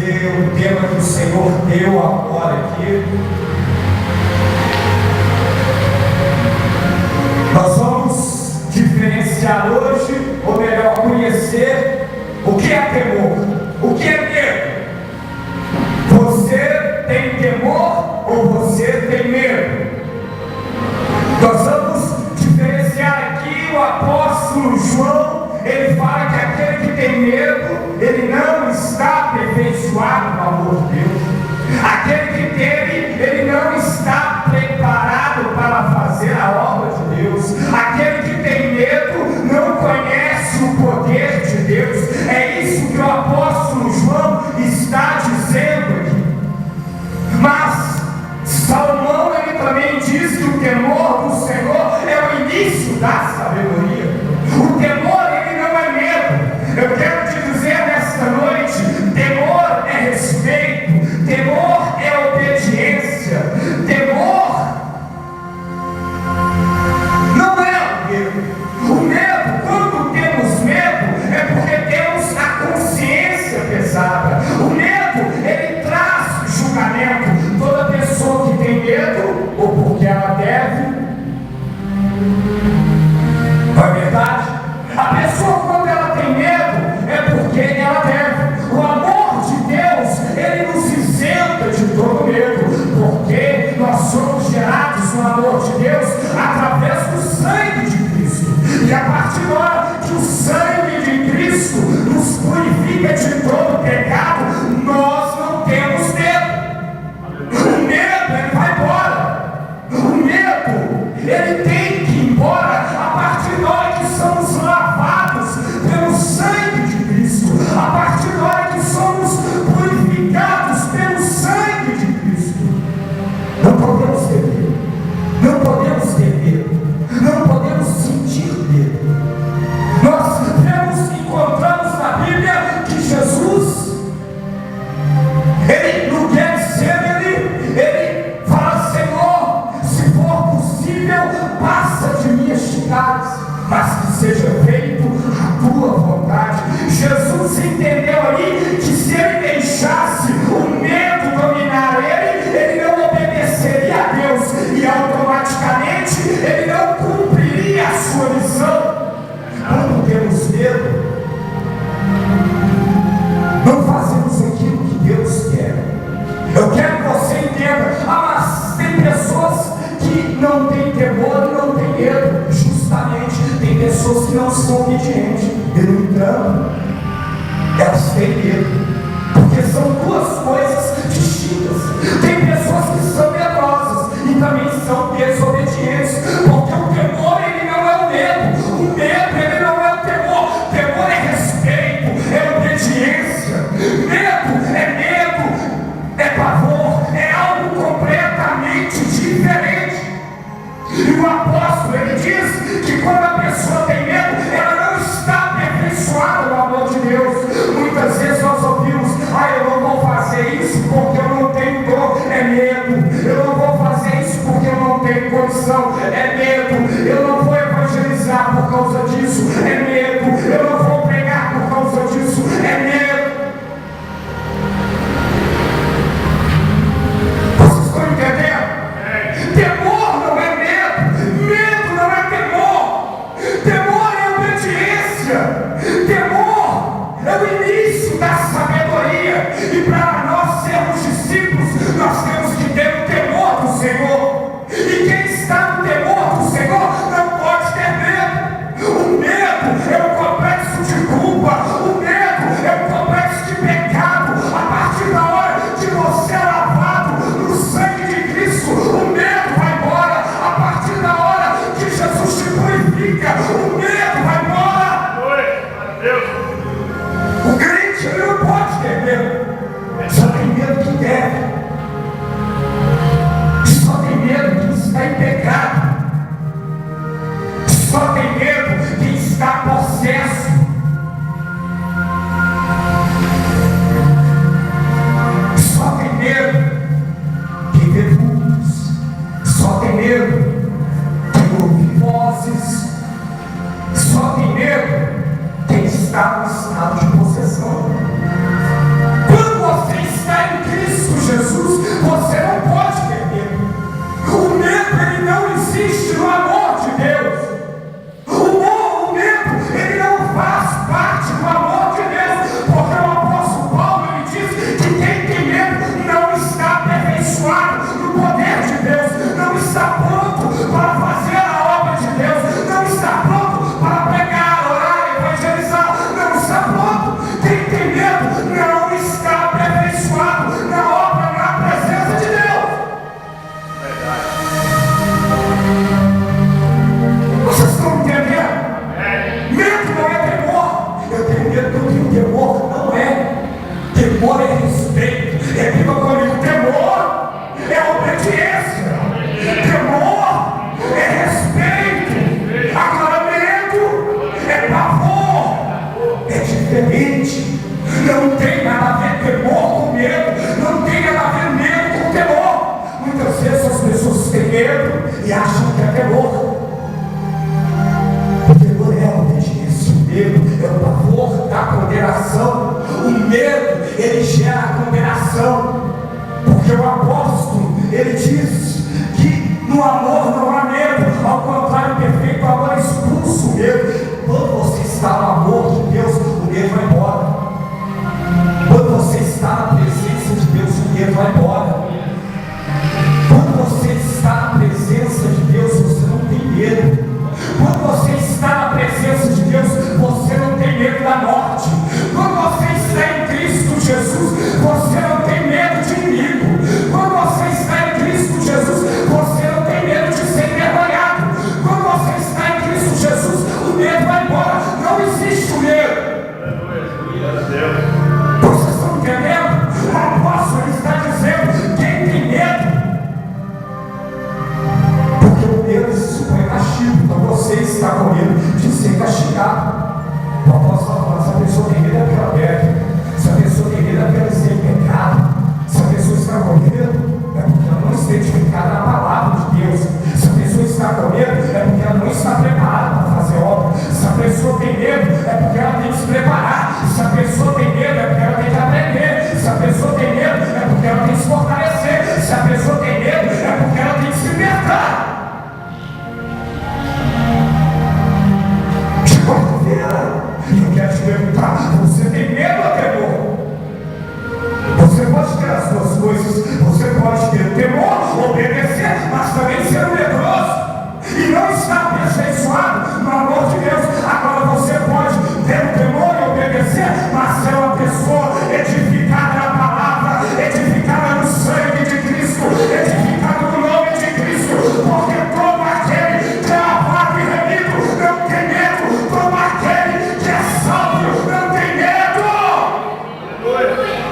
obedecer o tema que o Senhor deu agora aqui. Nós vamos diferenciar hoje, ou melhor, conhecer o que é temor, o que é medo. Você tem temor ou você tem medo? Nós vamos diferenciar aqui o apóstolo João. Ele fala que aquele que tem medo, ele não está aperfeiçoado no amor de Deus. Aquele que teme, ele não está preparado para fazer a obra de Deus. Aquele que tem medo não conhece o poder de Deus. É isso que o apóstolo João está dizendo aqui. Mas Salomão, ele também diz que o temor do Senhor é o início da sabedoria. O temor, ele não é medo. Eu quero te dizer nesta noite: temor é respeito, temor é obediência, temor não é o medo. O medo, quando temos medo, é porque temos a consciência pesada. O medo, ele traz julgamento. Toda pessoa que tem medo, ou porque ela deve, não é verdade? A pessoa, quando ela tem medo, é porque ela deve. O amor de Deus, ele nos isenta de todo medo, porque nós somos gerados no amor de Deus através do sangue de Cristo. E a partir da hora que o sangue de Cristo nos purifica de todo pecado, nós não temos medo. O medo, ele vai embora. O medo, ele tem que ir embora a partir da hora que somos lavados pelo sangue de Cristo, a partir da hora que somos purificados pelo sangue de Cristo. Não podemos ter medo, não podemos ter medo, não podemos sentir medo. Nós encontramos na Bíblia que Jesus, ele no Getsemane, ele fala: Senhor, se for possível, passa de mim este cálice, mas que seja feito a tua vontade. Jesus entendeu ali que se ele deixasse o medo dominar ele não obedeceria a Deus e automaticamente ele não cumpriria a sua missão. Quando temos medo, não fazemos aquilo que Deus quer. Eu quero que você entenda: mas tem pessoas que não têm temor e não têm medo. Justamente, tem pessoas que não são obedientes, e no entanto, elas têm medo, porque são duas coisas distintas. Tem pessoas que são medrosas e também são desobedientes, porque o temor, ele não é o medo. O medo, ele não é o temor. Temor é respeito, é obediência. Medo, é pavor, é algo completamente diferente. E o apóstolo, ele diz que quando a pessoa tem medo, ela não está aperfeiçoada no amor de Deus. Muitas vezes nós ouvimos: eu não vou fazer isso porque eu não tenho dor, é medo. Eu não vou fazer isso porque eu não tenho condição, é medo. Eu não vou evangelizar por causa disso, é medo. Eu não vou pregar por causa disso, é medo. Vocês estão entendendo? Temor não é medo, medo não é temor. Temor é obediência, temor é o início da sabedoria. E para nós sermos discípulos, nós temos que ter o temor do Senhor. E quem está no temor do Senhor não pode ter medo. O medo, temor é respeito. Repita comigo: temor é obediência, temor é respeito. Agora, medo é pavor, é diferente. Não tem nada a ver temor com medo, não tem nada a ver medo com temor. Muitas vezes as pessoas têm medo e acham que é temor. O temor é a obediência, o medo é o pavor da condenação. O medo, ele gera a condenação, porque o apóstolo, ele diz que no amor não há medo, ao contrário, o perfeito amor expulsa o medo. Quando você está no amor de Deus, o medo vai embora. Quando você está na presença de Deus, o medo vai embora. Quando você está na presença de Deus, você não tem medo. Quando você está na presença de Deus, você não tem medo da morte. Quando você está em Cristo Jesus, você não tem medo de inimigo. Quando você está em Cristo Jesus, você não tem medo de ser envergonhado. Quando você está em Cristo Jesus, o medo vai embora. Não existe o medo. Vocês estão entendendo? O apóstolo está dizendo: quem tem medo? Porque o medo supõe castigo. Então você está com medo de ser castigado. O apóstolo está falando: se a pessoa tem medo é porque ela bebe. Se a pessoa tem medo é porque ela está em pecado. Se a pessoa está com medo é porque ela não está edificada na palavra de Deus. Se a pessoa está com medo é porque ela não está preparada para fazer obra. Se a pessoa tem medo é porque ela tem que se preparar. Se a pessoa tem medo é porque ela tem que aprender. Se a pessoa tem medo é porque ela tem que se fortalecer. Se a pessoa tem medo é porque ela tem que se libertar. De quarta-feira, eu quero te perguntar: você tem medo ou temor? Você pode ter as duas coisas. Você pode ter temor, obedecer, mas também ser medroso e não estar aperfeiçoado no amor de Deus. Agora você pode ter o temor e obedecer, mas ser uma pessoa edificada na palavra, edificada no sangue de Cristo, edificada no nome de Cristo, porque todo aquele que é lavado e remido não tem medo, todo aquele que é salvo não tem medo.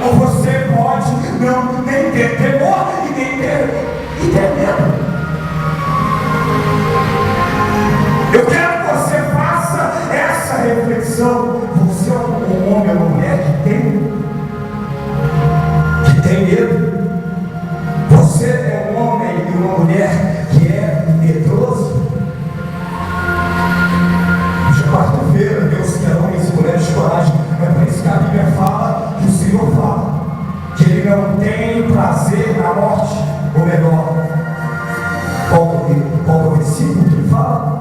Ou você pode não nem ter temor e nem ter medo. Eu quero que você faça essa reflexão. Você é um homem ou uma mulher que tem medo? Você é um homem e uma mulher que é medroso? De quarta-feira, Deus quer homens e mulheres de coragem. É por isso que a Bíblia fala, que o Senhor fala, que Ele não tem prazer na morte. Ou melhor, qual é o versículo que Ele fala?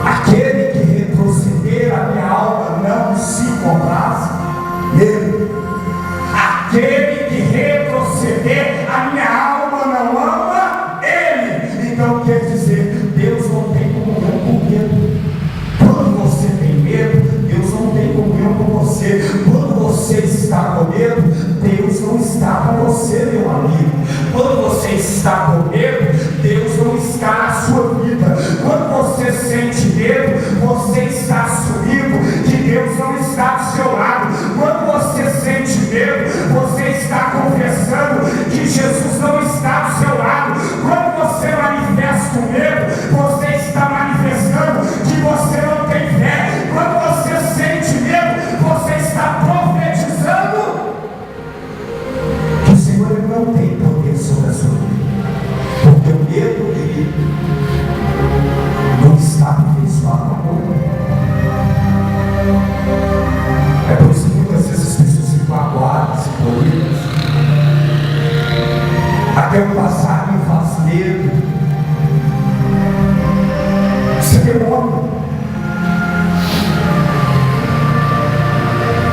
Aquele que retroceder a minha alma não se compraz nele. Aquele que retroceder a minha alma não ama ele. Então quer dizer, Deus não tem comunhão com medo. Quando você tem medo, Deus não tem comunhão com você. Quando você está com medo, Deus não está com você, meu amigo. Quando você está com medo, Deus não está na sua vida. Quando você sente medo, você está assumindo que Deus não está do seu lado. Quando você sente medo, você está confessando que Jesus não está do seu lado. Quando você manifesta o medo, você está manifestando que você não tem fé. Quando você sente medo, você está profetizando que o Senhor não tem poder sobre a sua vida. Porque o medo dele não está aperfeiçoado no amor. É por isso que muitas vezes as pessoas ficam aguadas e colhidas. Até o passado me faz medo. Você demora.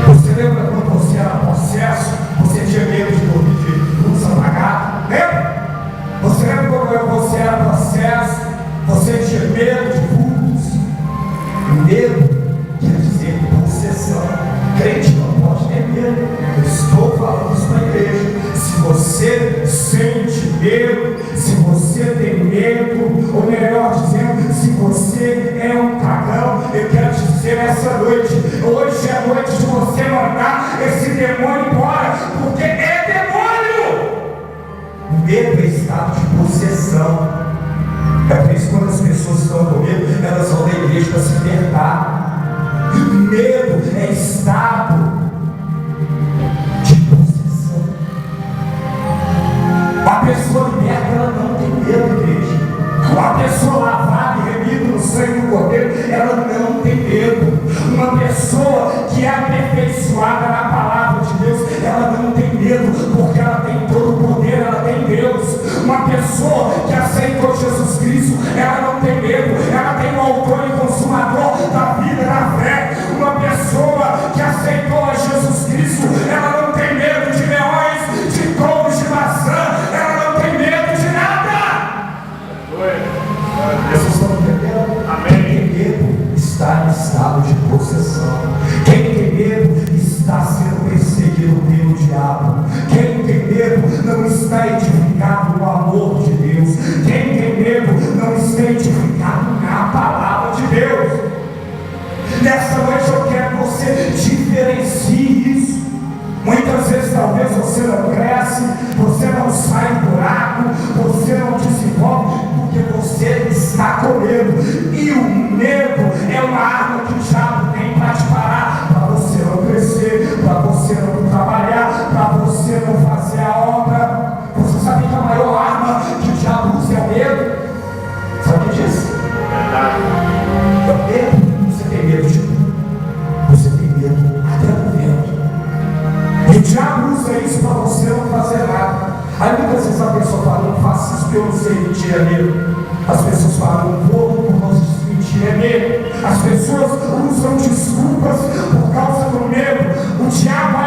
Você lembra quando você era possesso? Você tinha medo de dormir de luz apagada? Lembra? Você lembra quando você era possesso? Você tinha medo de vultos? Medo quer dizer possessão. Crente não pode ter medo. Eu estou falando isso para a igreja. Se você sente medo, se você tem medo, ou melhor dizendo, se você é um cagão, eu quero te dizer essa noite, hoje é a noite de você mandar esse demônio possessão. É por isso que quando as pessoas estão com medo, elas vão na igreja para se libertar. Medo é estado de possessão. A pessoa liberta, ela não tem medo, igreja. Uma pessoa lavada e remida no sangue do Cordeiro, ela não tem medo. Uma pessoa que é aperfeiçoada na palavra de Deus, ela não tem medo, porque ela tem todo o poder, ela tem Deus. Uma pessoa que aceitou Jesus Cristo, ela não tem medo, ela tem o autor e consumador da vida, da fé. Uma pessoa que aceitou a Jesus Cristo, ela não tem medo de leões, de touros, de maçã, ela não tem medo de nada. Vocês estão entendendo? Amém. Quem tem medo está em estado de possessão. Quem tem medo está sendo perseguido pelo diabo. Quem tem medo não está edificado no amor de Deus. Quem tem medo não está edificado na palavra de Deus. Nessa noite eu quero que você diferencie isso. Muitas vezes talvez você não cresce, você não sai do buraco, você não desenvolve, porque você está com medo. E o medo é uma arma que o diabo tem para te parar, para você não crescer, para você não trabalhar, para você não fazer a obra. Você sabe que a maior arma que o diabo usa é o medo? Sabe o que diz? É o medo. Você tem medo de tudo. Você tem medo até do vento. E o diabo usa isso para você não fazer nada. Aí muitas vezes a pessoa fala, não faça isso porque eu não sei mentir, é medo. As pessoas falam, não vou por causa disso, mentir, é medo. As pessoas usam desculpas por causa do medo. O diabo